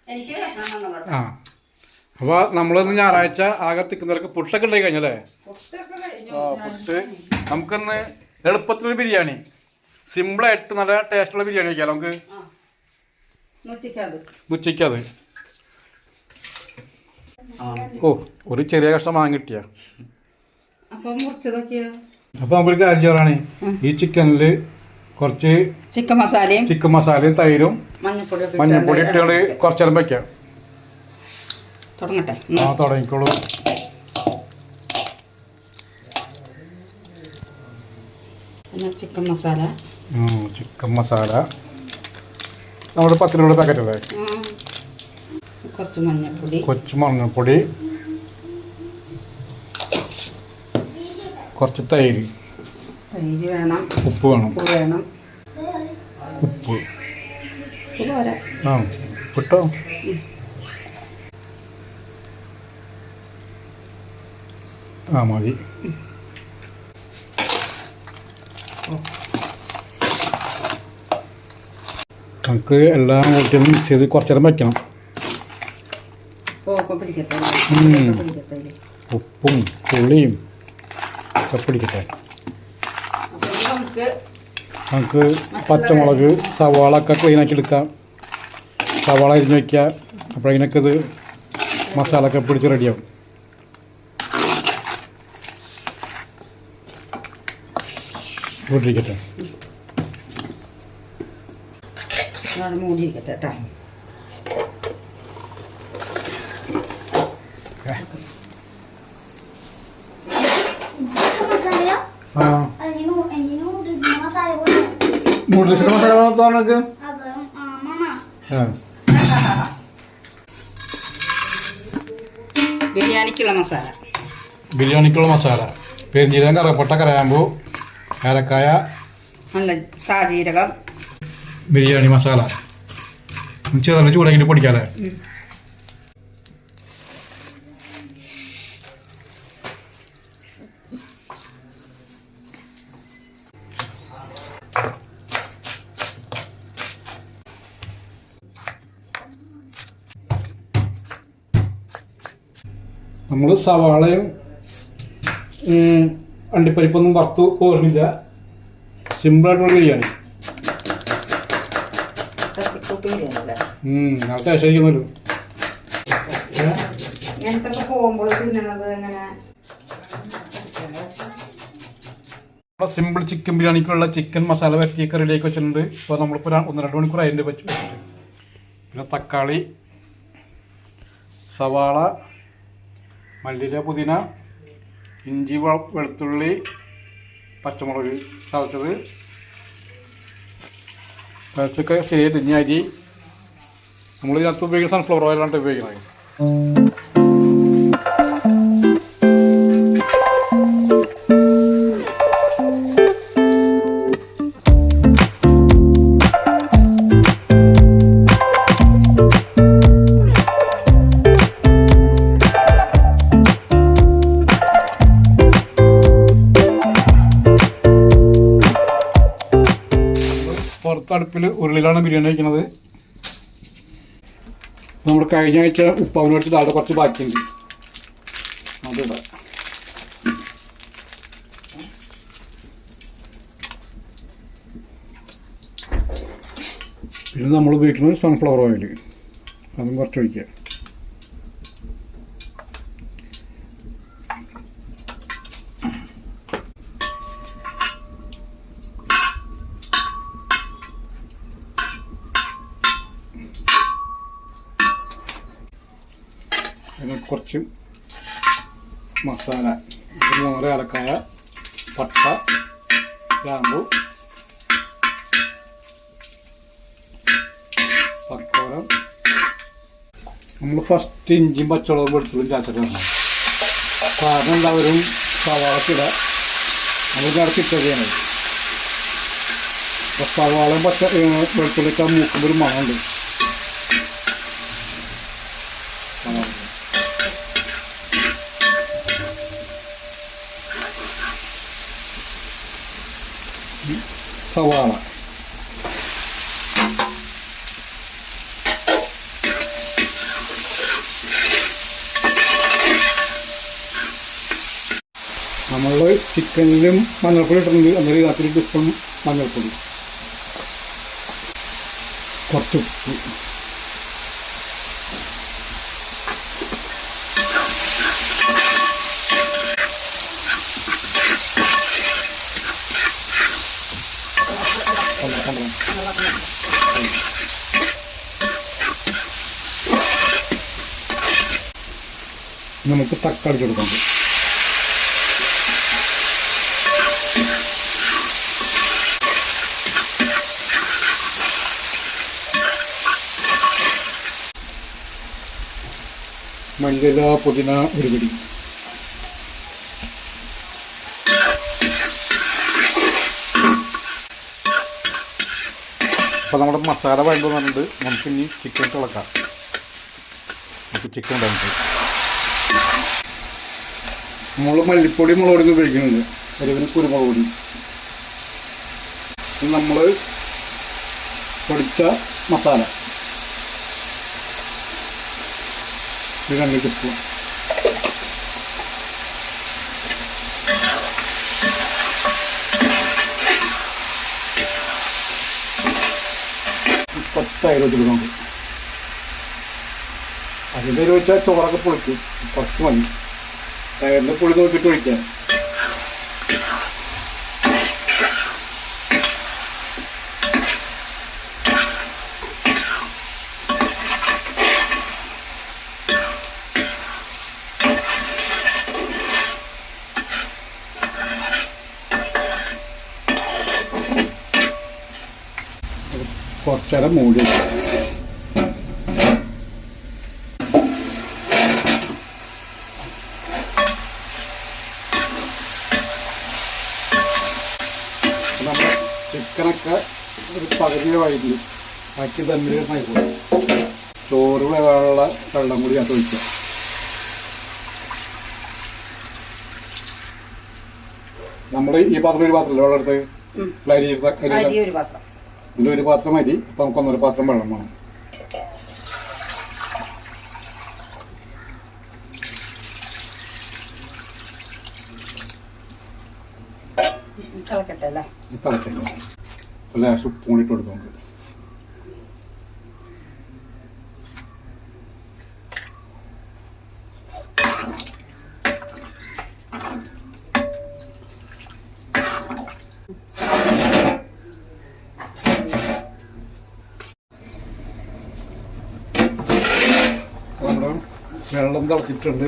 ആ അപ്പോൾ നമ്മളിന്ന് ഞായറാഴ്ച ആകെ തിക്കുന്നവർക്ക് പുട്ടൊക്കെ ഉണ്ടായി കഴിഞ്ഞല്ലേ? ആ പുട്ട് നമുക്കിന്ന് എളുപ്പത്തിലൊരു ബിരിയാണി, സിമ്പിളായിട്ട് നല്ല ടേസ്റ്റുള്ള ബിരിയാണി വയ്ക്കാം നമുക്ക് ഉച്ചയ്ക്കത്. ഓ ഒരു ചെറിയ കഷ്ണം വാങ്ങി കിട്ടിയ അപ്പോൾ നമുക്ക് കാര്യം ചെയ്യാറാണ്. ഈ ചിക്കനിൽ കുറച്ച് ചിക്കൻ മസാലയും തൈരും മഞ്ഞപ്പൊടി ഇട്ടുകൾ കുറച്ച് നേരം വയ്ക്കാം. ആ തുടങ്ങിക്കോളൂ. ചിക്കൻ മസാല നമ്മുടെ 10 രൂപയുടെ പാക്കറ്റ് അല്ലേ? കുറച്ച് മഞ്ഞൾപ്പൊടി, കുറച്ച് തൈര് വേണം, ഉപ്പ് വേണം. ഉപ്പ് ആ കിട്ടോ? ആ മതി. നമുക്ക് എല്ലാം കൂട്ടിയും മിക്സ് ചെയ്ത് കുറച്ച് നേരം വയ്ക്കണം. ഉപ്പും പുളിയും ഒക്കെ പിടിക്കട്ടെ. നമുക്ക് പച്ചമുളക് സവാള ഒക്കെ ക്ലീനാക്കി എടുക്കാം. സവാള അരിഞ്ഞ് വയ്ക്കുക. അപ്പോഴതിനൊക്കെ ഇത് മസാല ഒക്കെ പിടിച്ച് റെഡിയാവും. ഇരിക്കട്ടെ, മൂടിയിരിക്കട്ടെ കേട്ടോ. നൂഡിൽസിന്റെ മസാല തോന്നക്ക് ബിരിയാണിക്കുള്ള മസാല പെരുംജീരകം, കറുവപ്പട്ട, കരാമ്പൂ, ഏലക്കായ, നല്ല സാജീരകം, ബിരിയാണി മസാല ചെറുതായി ചൂടാക്കിയിട്ട് പൊടിക്കാല്ലേ? നമ്മൾ സവാളയും അണ്ടിപ്പരിപ്പൊന്നും വറുത്ത് കോരുന്നില്ല. സിമ്പിളായിട്ടുള്ള ബിരിയാണി. ടേസ്റ്റായിരിക്കുന്നല്ലോ. സിമ്പിൾ ചിക്കൻ ബിരിയാണിക്കുള്ള ചിക്കൻ മസാല വരട്ടിയൊക്കെ റെഡിയാക്കി വെച്ചിട്ടുണ്ട്. ഇപ്പോൾ നമ്മളിപ്പോൾ 1-2 മണിക്കൂർ അതിൻ്റെ വെച്ചിട്ട് പിന്നെ തക്കാളി, സവാള, മല്ലിയില, പുതിന, ഇഞ്ചി, വെളുത്തുള്ളി, പച്ചമുളക് ചതച്ചത് പച്ചക്കെ ശരിയായിട്ട്. ഇനി അരി നമ്മൾ ഇതിനകത്ത് ഉപയോഗിക്കുന്ന സൺഫ്ലവർ ഓയിലാണ് ഉപയോഗിക്കുന്നത്. പുറത്തടുപ്പിൽ ഉരുളിയിലാണ് ബിരിയാണി വയ്ക്കുന്നത്. നമ്മൾ കഴിഞ്ഞ ആഴ്ച ഉപ്പാവിന് വെച്ചിട്ട് അവിടെ കുറച്ച് ബാക്കിയുണ്ട്, അതിടാം. പിന്നെ നമ്മൾ ഉപയോഗിക്കുന്നത് സൺഫ്ലവർ ഓയിൽ, അതും കുറച്ച് ഒഴിക്കുക. അതിന് കുറച്ച് മസാല, 3 ഏലക്കായ, പട്ട, ഗ്രാമ്പു, തക്കോലം. നമ്മൾ ഫസ്റ്റ് ഇഞ്ചിയും പച്ചമുളകും വെളുത്തുള്ളിയും ചാച്ചിട്ടാണ്. കാരണം എല്ലാവരും സവാളക്കിടുക, നമുക്ക് അവിടെ കിട്ടുക ചെയ്യണത്. അപ്പോൾ സവാളയും വെളുത്തുള്ളിയൊക്കെ മൂക്കുമ്പോൾ ഒരു മണമുണ്ട്. സവാള ചിക്കനിലും മഞ്ഞൾപ്പൊടി ഇട്ടിട്ടുണ്ട്. അന്നേരം ഇതിനകത്ത് ഇപ്പം മഞ്ഞൾപ്പൊടി, കുറച്ച് ഉപ്പ്, നമുക്ക് തക്കാളി കൊടുക്കാം. മല്ലിയില, പുതിന ഒരു പിടി. അപ്പോൾ നമ്മുടെ മസാല വഴണ്ട് വന്നിട്ടുണ്ട്. നമുക്കിനി ചിക്കൻ തിളക്കാം. നമുക്ക് ചിക്കൻ ഉണ്ടാകും. നമ്മൾ മല്ലിപ്പൊടി, മുളക് പൊടി ഉപയോഗിക്കുന്നുണ്ട്. എരിവിന് കുരുമുളക് പൊടി. നമ്മൾ പൊടിച്ച മസാല ഇത് 2 ടീസ്പൂൺ. തൈര് കൊടുക്കണം. അതിൻ്റെ വെച്ചാൽ ചോറൊക്കെ പൊളിക്കും. കുറച്ച് മതി. തൈരിൻ്റെ പുളി നോക്കിയിട്ട് ഒഴിക്കാം. കുറച്ചേരം മൂടി വയ്ക്കാം. നമ്മൾ ചിക്കനൊക്കെ ഒരു പകുതി വഴി ബാക്കി തമ്മിൽ ആയിക്കോളും. ചോറ് വേവാനുള്ള വെള്ളം കൂടി അത് ഒഴിക്കാം. നമ്മൾ ഈ പാത്രം ഒരു പാത്രമല്ലേ വെള്ളം എടുത്ത് അരി ഒരു പാത്രം, ഇതിലൊരു പാത്രം അരി. അപ്പം നമുക്ക് 1.5 പാത്രം വെള്ളം വേണം. തിളക്കട്ടെ അല്ലേ? തിളക്കട്ടെ. ലേശം ഉപ്പ് കൂടിയിട്ട് കൊടുക്കാം. നമുക്ക് വെള്ളം തിളച്ചിട്ടുണ്ട്.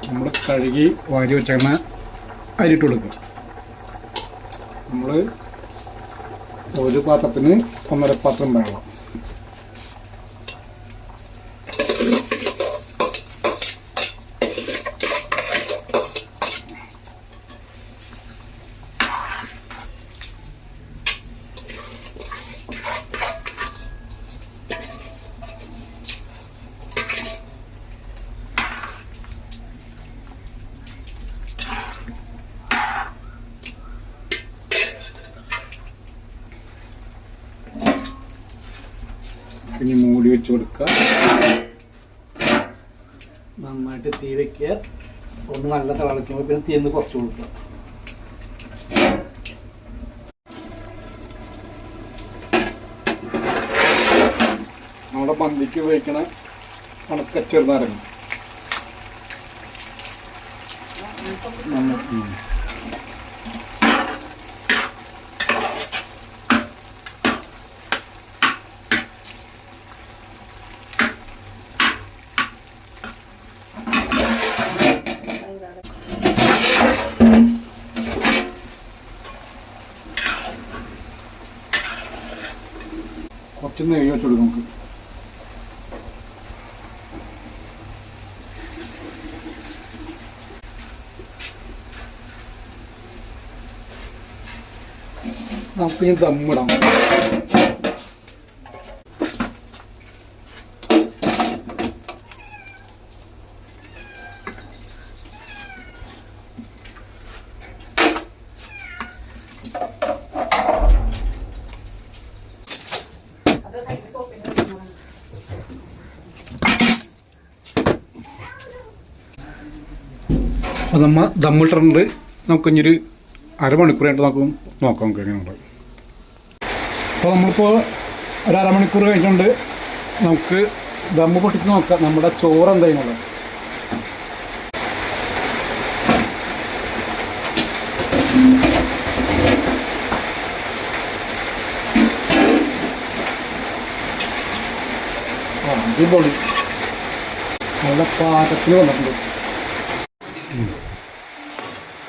നമ്മൾ കഴുകി വാരി വെച്ചേക്കുന്ന അരിയിട്ട് കൊടുക്കുക. നമ്മൾ ഒരു പാത്രത്തിന് 1.5 പാത്രം വെള്ളം. ഇനി മൂടി വെച്ച് കൊടുക്കുക. നന്നായിട്ട് തീ വയ്ക്കുക. ഒന്ന് നല്ല തിളയ്ക്കുമ്പോൾ പിന്നെ തീന്ന് കുറച്ച് കൊടുക്കുക. നമ്മുടെ മന്തിക്ക് ഉപയോഗിക്കണ ഉണക്ക ചെറുനാരങ്ങ. കുറച്ച് നെയ്യ് വെച്ച് കൊടുക്കും നമുക്ക്. നമുക്കിനി ദമ്മിടാം. അപ്പോൾ നമ്മൾ ദമ്മിട്ടിട്ടുണ്ട്. നമുക്കിഞ്ഞൊരു അരമണിക്കൂർ കഴിഞ്ഞിട്ട് നോക്കാം നമുക്ക് എങ്ങനെയുണ്ട്. അപ്പോൾ നമ്മളിപ്പോൾ ഒരു അരമണിക്കൂർ കഴിഞ്ഞിട്ടുണ്ട്. നമുക്ക് ദമ്മ് പൊട്ടിച്ച് നോക്കാം നമ്മുടെ ചോറ് എന്തായാലും. അടിപൊളി നല്ല പാകത്തിന് വന്നിട്ടുണ്ട്.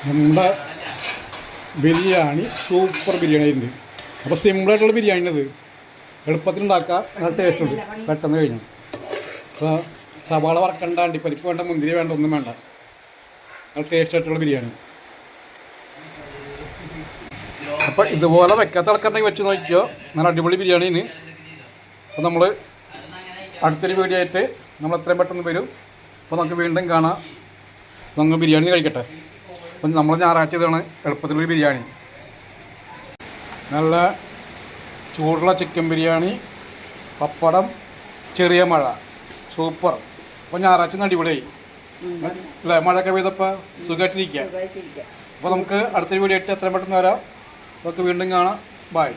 നമ്മുടെ ബിരിയാണി സൂപ്പർ ബിരിയാണി ഉണ്ട്. അപ്പോൾ സിമ്പിളായിട്ടുള്ള ബിരിയാണി അത് എളുപ്പത്തിൽ ഉണ്ടാക്കാം. നല്ല ടേസ്റ്റ് ഉണ്ട്. പെട്ടെന്ന് കഴിഞ്ഞു. അപ്പോൾ സവാള വറക്കണ്ട, അണ്ടിപ്പരിപ്പ് വേണ്ട, മുന്തിരി വേണ്ട, ഒന്നും വേണ്ട. നല്ല ടേസ്റ്റ് ആയിട്ടുള്ള ബിരിയാണി. അപ്പോൾ ഇതുപോലെ വെക്കാത്ത ആൾക്കാരുണ്ടെങ്കിൽ വെച്ച് നോക്കിയോ, നല്ല അടിപൊളി ബിരിയാണിന്. അപ്പോൾ നമ്മൾ അടുത്തൊരു വീഡിയോ ആയിട്ട് നമ്മൾ എത്രയും പെട്ടെന്ന് വരും. അപ്പോൾ നമുക്ക് വീണ്ടും കാണാം. നമുക്ക് ബിരിയാണി കഴിക്കട്ടെ. അപ്പം നമ്മൾ ഞായറാഴ്ച ഇതാണ് എളുപ്പത്തിലൊരു ബിരിയാണി. നല്ല ചൂടുള്ള ചിക്കൻ ബിരിയാണി, പപ്പടം, ചെറിയ മഴ, സൂപ്പർ. അപ്പോൾ ഞായറാഴ്ച അടിപൊളിയായി അല്ലേ? മഴയൊക്കെ പെയ്തപ്പോൾ സുഖമായിട്ടിരിക്കുക. അപ്പോൾ നമുക്ക് അടുത്തൊരു വീഡിയോ ആയിട്ട് എത്രയും പെട്ടെന്ന് വരാം. നമുക്ക് വീണ്ടും കാണാം. ബൈ.